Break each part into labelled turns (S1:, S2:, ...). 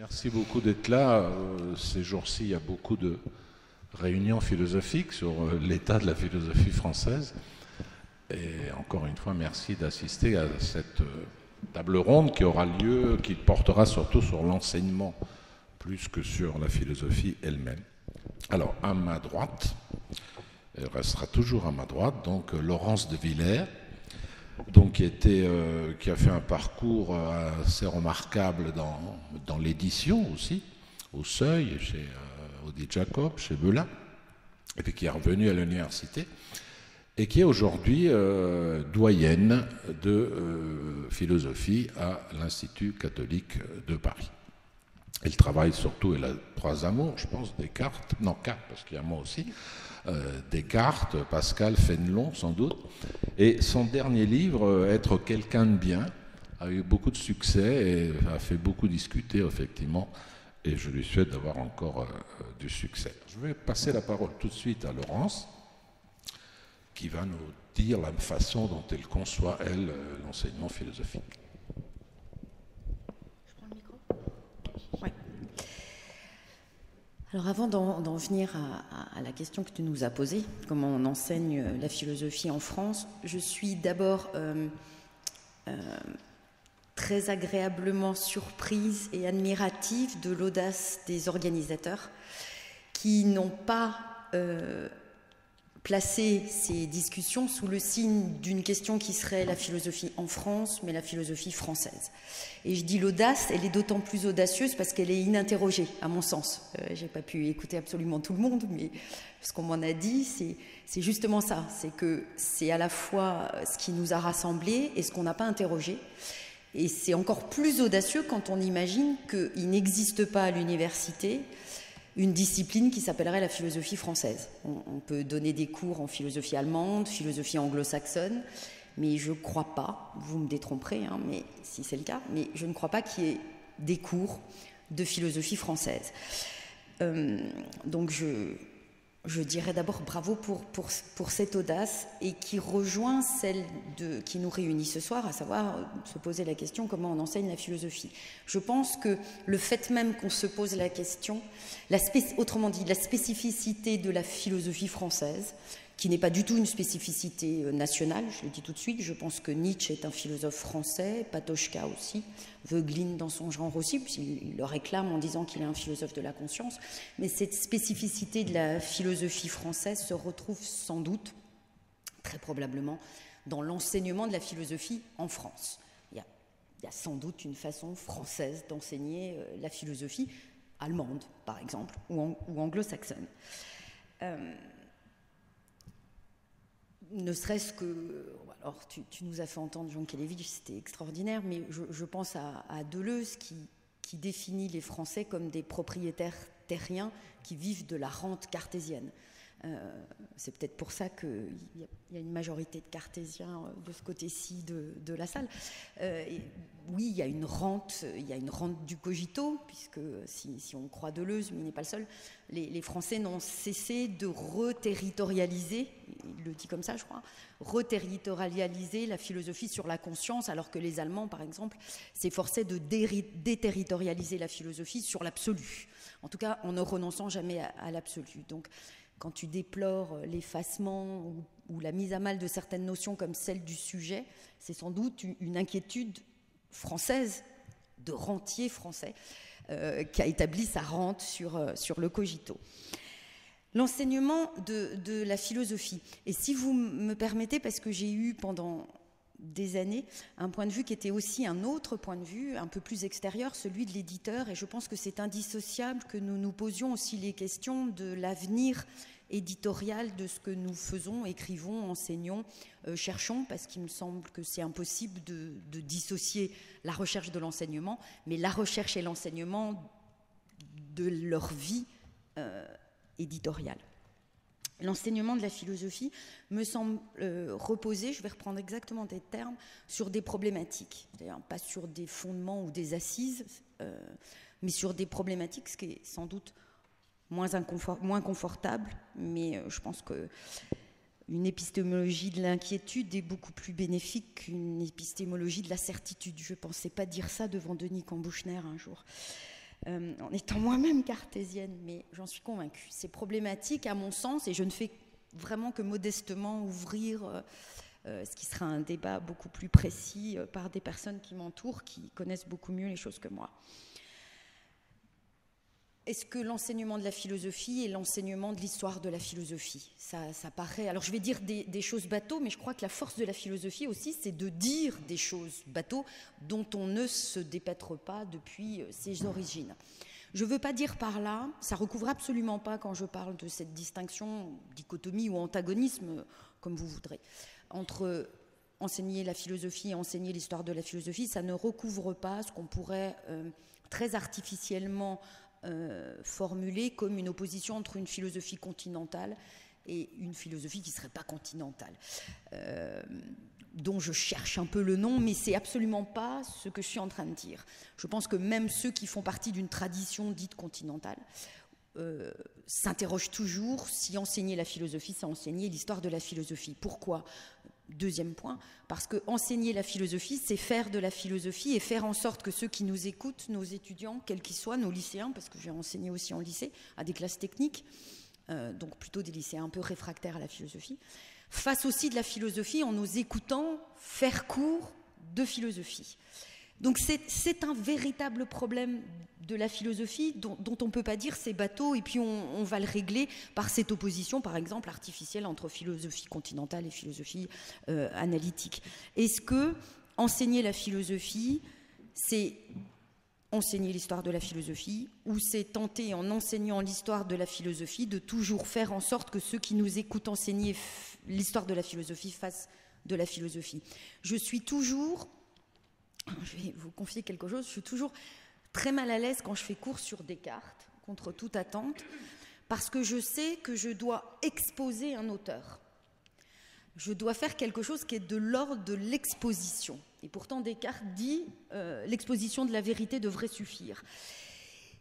S1: Merci beaucoup d'être là. Ces jours-ci, il y a beaucoup de réunions philosophiques sur l'état de la philosophie française. Et encore une fois, merci d'assister à cette table ronde qui aura lieu, qui portera surtout sur l'enseignement plus que sur la philosophie elle-même. Alors, à ma droite, elle restera toujours à ma droite, donc Laurence de Villers, donc, qui a fait un parcours assez remarquable dans l'édition aussi, au Seuil, chez Odile Jacob, chez Belin, et puis qui est revenue à l'université, et qui est aujourd'hui doyenne de philosophie à l'Institut catholique de Paris. Elle travaille surtout, elle a 3 amours, je pense, Descartes, non 4 parce qu'il y a moi aussi, Descartes, Pascal, Fénelon sans doute, et son dernier livre, Être quelqu'un de bien, a eu beaucoup de succès et a fait beaucoup discuter effectivement, et je lui souhaite d'avoir encore du succès. Je vais passer la parole tout de suite à Laurence, qui va nous dire la façon dont elle conçoit, elle, l'enseignement philosophique.
S2: Alors avant d'en venir à la question que tu nous as posée, comment on enseigne la philosophie en France, je suis d'abord très agréablement surprise et admirative de l'audace des organisateurs qui n'ont pas placé ces discussions sous le signe d'une question qui serait la philosophie en France, mais la philosophie française. Et je dis l'audace, elle est d'autant plus audacieuse parce qu'elle est ininterrogée, à mon sens. J'ai pas pu écouter absolument tout le monde, mais ce qu'on m'en a dit, c'est justement ça. C'est que c'est à la fois ce qui nous a rassemblés et ce qu'on n'a pas interrogé. Et c'est encore plus audacieux quand on imagine qu'il n'existe pas à l'université une discipline qui s'appellerait la philosophie française. On peut donner des cours en philosophie allemande, philosophie anglo-saxonne, mais je ne crois pas, vous me détromperez, hein, mais si c'est le cas, mais je ne crois pas qu'il y ait des cours de philosophie française. Donc je dirais d'abord bravo pour cette audace et qui rejoint celle qui nous réunit ce soir, à savoir se poser la question comment on enseigne la philosophie. Je pense que le fait même qu'on se pose la question, autrement dit la spécificité de la philosophie française, qui n'est pas du tout une spécificité nationale, je le dis tout de suite, je pense que Nietzsche est un philosophe français, Patočka aussi, Voegelin dans son genre aussi, puisqu'il le réclame en disant qu'il est un philosophe de la conscience, mais cette spécificité de la philosophie française se retrouve sans doute, très probablement, dans l'enseignement de la philosophie en France. Il y a sans doute une façon française d'enseigner la philosophie allemande, par exemple, ou anglo-saxonne. Ne serait-ce que, alors tu nous as fait entendre Jean Kelevitch, c'était extraordinaire, mais je pense à Deleuze qui définit les Français comme des propriétaires terriens qui vivent de la rente cartésienne. C'est peut-être pour ça qu'il y a une majorité de cartésiens de ce côté-ci de la salle. Oui, il y a une rente du cogito, puisque si on croit Deleuze, mais il n'est pas le seul, les Français n'ont cessé de reterritorialiser, il le dit comme ça je crois, reterritorialiser la philosophie sur la conscience, alors que les Allemands par exemple s'efforçaient de déterritorialiser la philosophie sur l'absolu, en tout cas en ne renonçant jamais à l'absolu. Donc quand tu déplores l'effacement ou la mise à mal de certaines notions comme celle du sujet, c'est sans doute une inquiétude française, de rentier français, qui a établi sa rente sur le cogito. L'enseignement de la philosophie. Et si vous me permettez, parce que j'ai eu pendant des années un point de vue qui était aussi un autre point de vue, un peu plus extérieur, celui de l'éditeur, et je pense que c'est indissociable que nous nous posions aussi les questions de l'avenir éditorial de ce que nous faisons, écrivons, enseignons, cherchons, parce qu'il me semble que c'est impossible de dissocier la recherche de l'enseignement, mais la recherche et l'enseignement de leur vie éditoriale. L'enseignement de la philosophie me semble reposer, je vais reprendre exactement tes termes, sur des problématiques, c'est-à-dire pas sur des fondements ou des assises, mais sur des problématiques, ce qui est sans doute moins confortable, mais je pense qu'une épistémologie de l'inquiétude est beaucoup plus bénéfique qu'une épistémologie de la certitude. Je ne pensais pas dire ça devant Denis Kambouchner un jour. en étant moi-même cartésienne, mais j'en suis convaincue. C'est problématique à mon sens, et je ne fais vraiment que modestement ouvrir ce qui sera un débat beaucoup plus précis par des personnes qui m'entourent, qui connaissent beaucoup mieux les choses que moi. Est-ce que l'enseignement de la philosophie est l'enseignement de l'histoire de la philosophie ? Ça paraît... Alors je vais dire des choses bateaux, mais je crois que la force de la philosophie aussi, c'est de dire des choses bateaux dont on ne se dépêtre pas depuis ses origines. Je ne veux pas dire par là, ça ne recouvre absolument pas quand je parle de cette distinction, dichotomie ou antagonisme, comme vous voudrez, entre enseigner la philosophie et enseigner l'histoire de la philosophie, ça ne recouvre pas ce qu'on pourrait très artificiellement formulé comme une opposition entre une philosophie continentale et une philosophie qui ne serait pas continentale, dont je cherche un peu le nom, mais ce n'est absolument pas ce que je suis en train de dire. Je pense que même ceux qui font partie d'une tradition dite continentale s'interrogent toujours si enseigner la philosophie, c'est enseigner l'histoire de la philosophie. Pourquoi ? Deuxième point, parce que enseigner la philosophie, c'est faire de la philosophie et faire en sorte que ceux qui nous écoutent, nos étudiants, quels qu'ils soient, nos lycéens, parce que j'ai enseigné aussi en lycée, à des classes techniques, donc plutôt des lycéens un peu réfractaires à la philosophie, fassent aussi de la philosophie en nous écoutant faire cours de philosophie. Donc c'est un véritable problème de la philosophie dont on ne peut pas dire c'est bateau et puis on va le régler par cette opposition, par exemple, artificielle entre philosophie continentale et philosophie analytique. Est-ce que enseigner la philosophie, c'est enseigner l'histoire de la philosophie, ou c'est tenter, en enseignant l'histoire de la philosophie, de toujours faire en sorte que ceux qui nous écoutent enseigner l'histoire de la philosophie fassent de la philosophie ? Je suis toujours... Je vais vous confier quelque chose, je suis toujours très mal à l'aise quand je fais cours sur Descartes, contre toute attente, parce que je sais que je dois exposer un auteur. Je dois faire quelque chose qui est de l'ordre de l'exposition. Et pourtant, Descartes dit l'exposition de la vérité devrait suffire.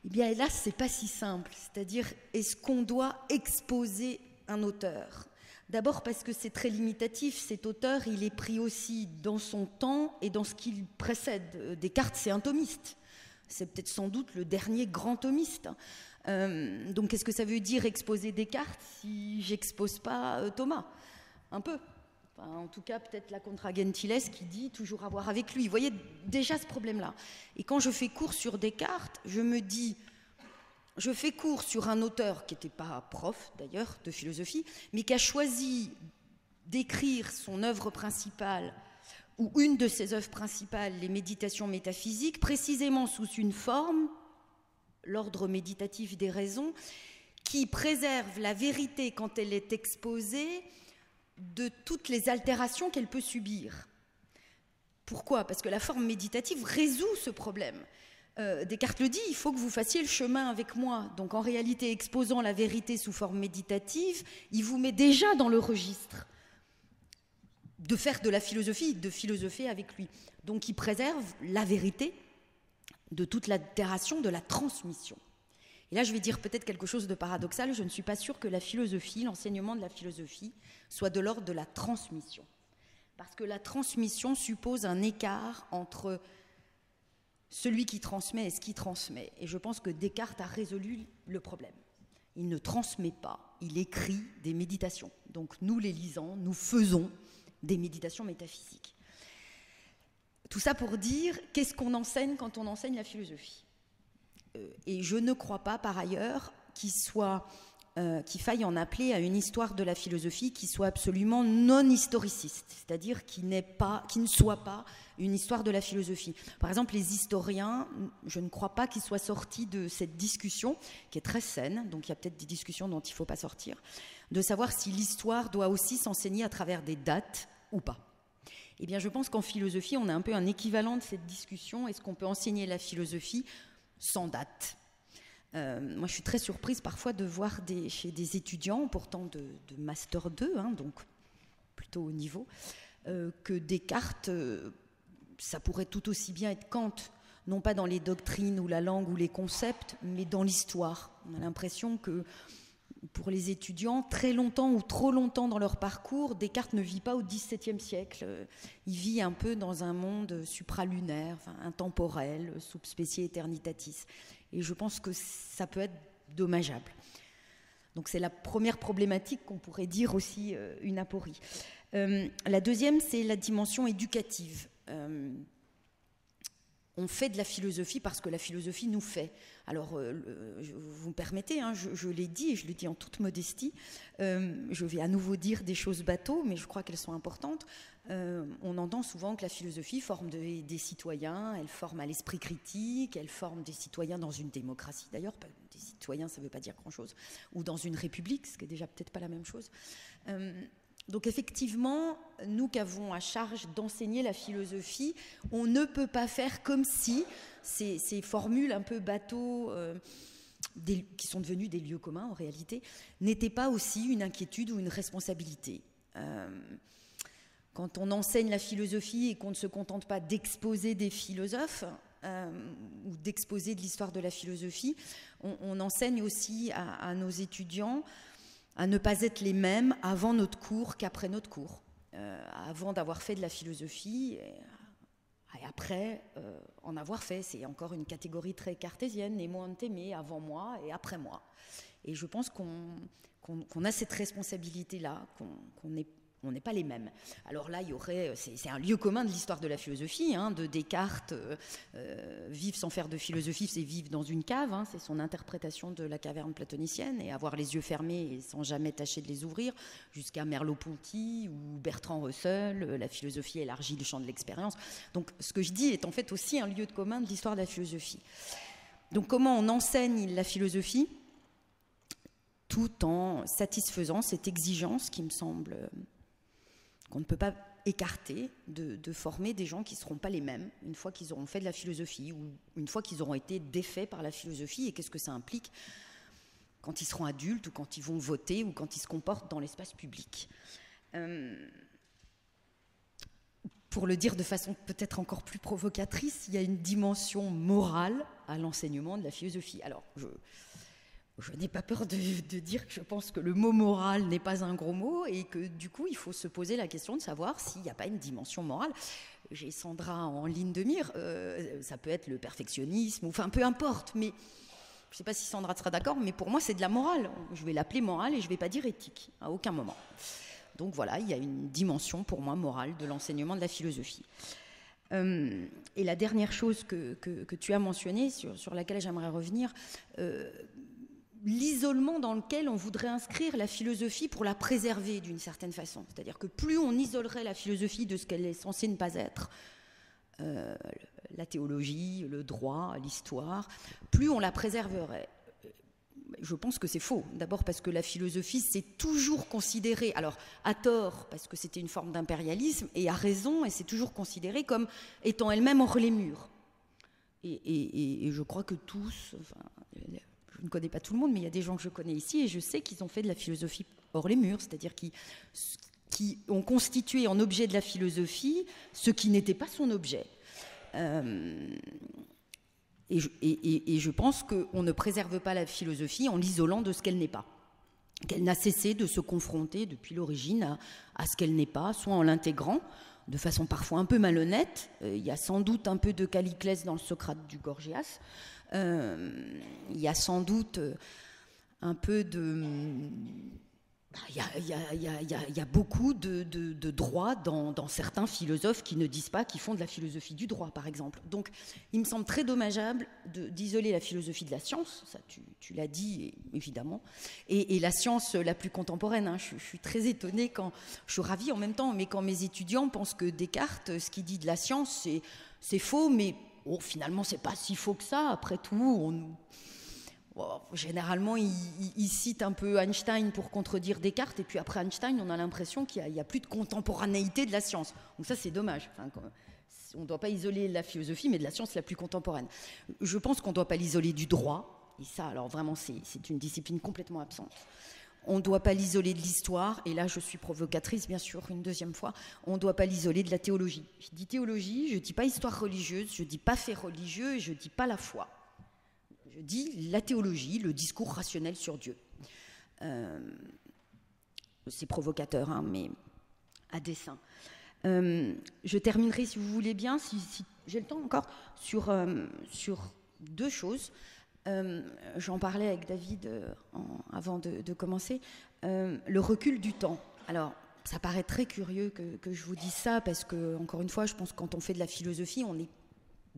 S2: Eh bien, hélas, ce n'est pas si simple. C'est-à-dire, est-ce qu'on doit exposer un auteur ? D'abord parce que c'est très limitatif, cet auteur, il est pris aussi dans son temps et dans ce qui le précède. Descartes, c'est un thomiste, c'est peut-être sans doute le dernier grand thomiste. Donc qu'est-ce que ça veut dire exposer Descartes si j'expose pas Thomas ? Un peu. Enfin, en tout cas, peut-être la Contra Gentiles qui dit toujours avoir avec lui. Vous voyez déjà ce problème-là. Et quand je fais cours sur Descartes, je me dis... Je fais cours sur un auteur qui n'était pas prof, d'ailleurs, de philosophie, mais qui a choisi d'écrire son œuvre principale, ou une de ses œuvres principales, les méditations métaphysiques, précisément sous une forme, l'ordre méditatif des raisons, qui préserve la vérité quand elle est exposée de toutes les altérations qu'elle peut subir. Pourquoi ? Parce que la forme méditative résout ce problème. Descartes le dit, il faut que vous fassiez le chemin avec moi. Donc en réalité, exposant la vérité sous forme méditative, il vous met déjà dans le registre de faire de la philosophie, de philosopher avec lui. Donc il préserve la vérité de toute l'altération de la transmission. Et là, je vais dire peut-être quelque chose de paradoxal, je ne suis pas sûre que la philosophie, l'enseignement de la philosophie, soit de l'ordre de la transmission. Parce que la transmission suppose un écart entre celui qui transmet et ce qui transmet. Et je pense que Descartes a résolu le problème. Il ne transmet pas, il écrit des méditations. Donc nous les lisant, nous faisons des méditations métaphysiques. Tout ça pour dire, qu'est-ce qu'on enseigne quand on enseigne la philosophie ? Et je ne crois pas, par ailleurs, qu'il faille en appeler à une histoire de la philosophie qui soit absolument non historiciste, c'est-à-dire qui ne soit pas une histoire de la philosophie. Par exemple, les historiens, je ne crois pas qu'ils soient sortis de cette discussion, qui est très saine, donc il y a peut-être des discussions dont il ne faut pas sortir, de savoir si l'histoire doit aussi s'enseigner à travers des dates ou pas. Eh bien, je pense qu'en philosophie, on a un peu un équivalent de cette discussion. Est-ce qu'on peut enseigner la philosophie sans date ? Moi, je suis très surprise parfois de voir chez des étudiants, pourtant de Master 2, donc plutôt haut niveau, que Descartes, ça pourrait tout aussi bien être Kant, non pas dans les doctrines ou la langue ou les concepts, mais dans l'histoire. On a l'impression que pour les étudiants, très longtemps ou trop longtemps dans leur parcours, Descartes ne vit pas au XVIIe siècle. Il vit un peu dans un monde supralunaire, intemporel, subspecie aeternitatis. Et je pense que ça peut être dommageable. Donc c'est la première problématique qu'on pourrait dire aussi une aporie. La deuxième, c'est la dimension éducative. On fait de la philosophie parce que la philosophie nous fait. Alors, vous me permettez, hein, je l'ai dit et je le dis en toute modestie, je vais à nouveau dire des choses bateaux, mais je crois qu'elles sont importantes. On entend souvent que la philosophie forme des citoyens, elle forme à l'esprit critique, elle forme des citoyens dans une démocratie d'ailleurs, des citoyens ça ne veut pas dire grand-chose, ou dans une république, ce qui est déjà peut-être pas la même chose. Donc effectivement, nous qui avons à charge d'enseigner la philosophie, on ne peut pas faire comme si ces formules un peu bateaux, qui sont devenues des lieux communs en réalité, n'étaient pas aussi une inquiétude ou une responsabilité. Quand on enseigne la philosophie et qu'on ne se contente pas d'exposer des philosophes, ou d'exposer de l'histoire de la philosophie, on enseigne aussi à nos étudiants à ne pas être les mêmes avant notre cours qu'après notre cours. Avant d'avoir fait de la philosophie et après en avoir fait. C'est encore une catégorie très cartésienne, nemo ante me, avant moi et après moi. Et je pense qu'on a cette responsabilité-là, on n'est pas les mêmes. Alors là, il y aurait, c'est un lieu commun de l'histoire de la philosophie, hein, de Descartes, vivre sans faire de philosophie, c'est vivre dans une cave, hein, c'est son interprétation de la caverne platonicienne, et avoir les yeux fermés et sans jamais tâcher de les ouvrir, jusqu'à Merleau-Ponty ou Bertrand Russell, la philosophie élargit le champ de l'expérience. Donc ce que je dis est en fait aussi un lieu commun de l'histoire de la philosophie. Donc comment on enseigne la philosophie tout en satisfaisant cette exigence qui me semble qu'on ne peut pas écarter de former des gens qui ne seront pas les mêmes une fois qu'ils auront fait de la philosophie ou une fois qu'ils auront été défaits par la philosophie, et qu'est-ce que ça implique quand ils seront adultes ou quand ils vont voter ou quand ils se comportent dans l'espace public. Pour le dire de façon peut-être encore plus provocatrice, il y a une dimension morale à l'enseignement de la philosophie. Alors, je n'ai pas peur de dire que je pense que le mot moral n'est pas un gros mot et que du coup, il faut se poser la question de savoir s'il n'y a pas une dimension morale. J'ai Sandra en ligne de mire, ça peut être le perfectionnisme, enfin peu importe, mais je ne sais pas si Sandra sera d'accord, mais pour moi, c'est de la morale. Je vais l'appeler morale et je ne vais pas dire éthique, à aucun moment. Donc voilà, il y a une dimension pour moi morale de l'enseignement de la philosophie. Et la dernière chose que tu as mentionnée, sur laquelle j'aimerais revenir, l'isolement dans lequel on voudrait inscrire la philosophie pour la préserver d'une certaine façon. C'est-à-dire que plus on isolerait la philosophie de ce qu'elle est censée ne pas être, la théologie, le droit, l'histoire, plus on la préserverait. Je pense que c'est faux. D'abord parce que la philosophie s'est toujours considérée, alors à tort parce que c'était une forme d'impérialisme, et à raison, et c'est toujours considérée comme étant elle-même hors les murs. Et je crois que tous, enfin, je ne connais pas tout le monde, mais il y a des gens que je connais ici et je sais qu'ils ont fait de la philosophie hors les murs, c'est-à-dire qui ont constitué en objet de la philosophie ce qui n'était pas son objet. Et je pense qu'on ne préserve pas la philosophie en l'isolant de ce qu'elle n'est pas. Qu'elle n'a cessé de se confronter depuis l'origine à ce qu'elle n'est pas, soit en l'intégrant de façon parfois un peu malhonnête. Il y a sans doute un peu de Calliclès dans le Socrate du Gorgias. Il y a sans doute un peu de... Il y a beaucoup de droit dans certains philosophes qui ne disent pas qu'ils font de la philosophie du droit, par exemple. Donc, il me semble très dommageable d'isoler la philosophie de la science, ça tu l'as dit, évidemment, et la science la plus contemporaine. Hein. Je suis très étonnée, je suis ravie en même temps, mais quand mes étudiants pensent que Descartes, ce qu'il dit de la science, c'est faux, mais finalement, c'est pas si faux que ça. Après tout, généralement, il cite un peu Einstein pour contredire Descartes, et puis après Einstein, on a l'impression qu'il n'y a plus de contemporanéité de la science. Donc ça, c'est dommage. Enfin, on ne doit pas isoler la philosophie, mais de la science la plus contemporaine. Je pense qu'on ne doit pas l'isoler du droit, et ça, alors vraiment, c'est une discipline complètement absente. On ne doit pas l'isoler de l'histoire, et là, je suis provocatrice, bien sûr, une deuxième fois. On ne doit pas l'isoler de la théologie. Je dis théologie, je ne dis pas histoire religieuse, je ne dis pas fait religieux, et je ne dis pas la foi. Je dis la théologie, le discours rationnel sur Dieu. C'est provocateur, hein, mais à dessein. Je terminerai, si vous voulez bien, si j'ai le temps encore, sur deux choses. J'en parlais avec David avant de commencer. Le recul du temps. Alors, ça paraît très curieux que je vous dise ça, parce que, encore une fois, je pense que quand on fait de la philosophie, on est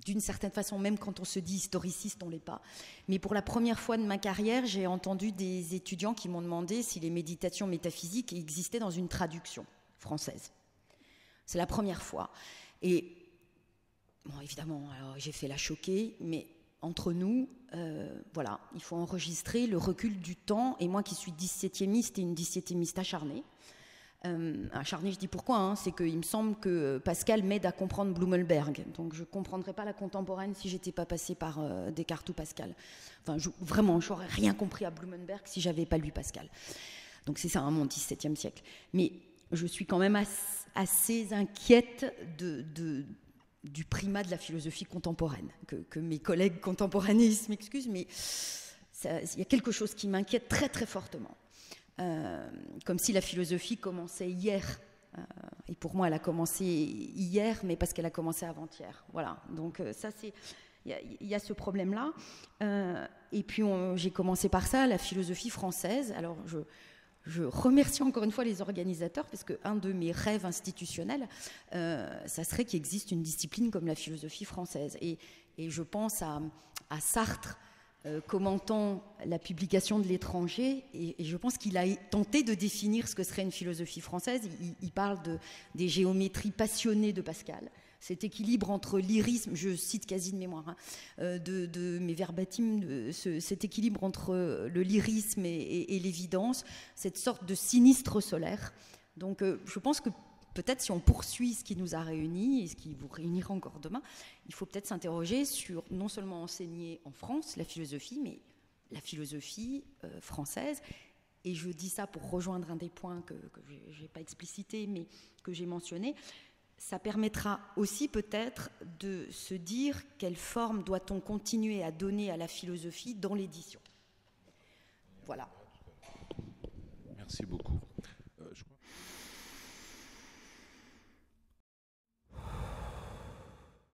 S2: d'une certaine façon, même quand on se dit historiciste, on ne l'est pas. Mais pour la première fois de ma carrière, j'ai entendu des étudiants qui m'ont demandé si les méditations métaphysiques existaient dans une traduction française. C'est la première fois. Et, bon, évidemment, alors, j'ai fait la choquée, mais entre nous, voilà, il faut enregistrer le recul du temps. Et moi qui suis 17e-iste et une 17e-iste acharnée, acharnée, je dis pourquoi, hein, c'est qu'il me semble que Pascal m'aide à comprendre Blumenberg. Donc je ne comprendrais pas la contemporaine si je n'étais pas passée par Descartes ou Pascal. Enfin, vraiment, je n'aurais rien compris à Blumenberg si je n'avais pas lu Pascal. Donc c'est ça, hein, mon 17e siècle. Mais je suis quand même assez inquiète du primat de la philosophie contemporaine. Que mes collègues contemporanistes m'excusent, mais il y a quelque chose qui m'inquiète très très fortement. Comme si la philosophie commençait hier. Et pour moi, elle a commencé hier, mais parce qu'elle a commencé avant-hier. Voilà, donc ça c'est... Il y a ce problème-là. Et puis j'ai commencé par ça, la philosophie française. Alors je remercie encore une fois les organisateurs, parce qu'un de mes rêves institutionnels, ça serait qu'il existe une discipline comme la philosophie française. Et je pense à Sartre, commentant la publication de l'étranger, et je pense qu'il a tenté de définir ce que serait une philosophie française. Il parle des géométries passionnées de Pascal, cet équilibre entre lyrisme, je cite quasi de mémoire, hein, de mes verbatim, cet équilibre entre le lyrisme et l'évidence, cette sorte de sinistre solaire. Donc je pense que peut-être si on poursuit ce qui nous a réunis et ce qui vous réunira encore demain, il faut peut-être s'interroger sur non seulement enseigner en France la philosophie, mais la philosophie française. Et je dis ça pour rejoindre un des points que je n'ai pas explicité, mais que j'ai mentionné. Ça permettra aussi peut-être de se dire quelle forme doit-on continuer à donner à la philosophie dans l'édition. Voilà.
S1: Merci beaucoup.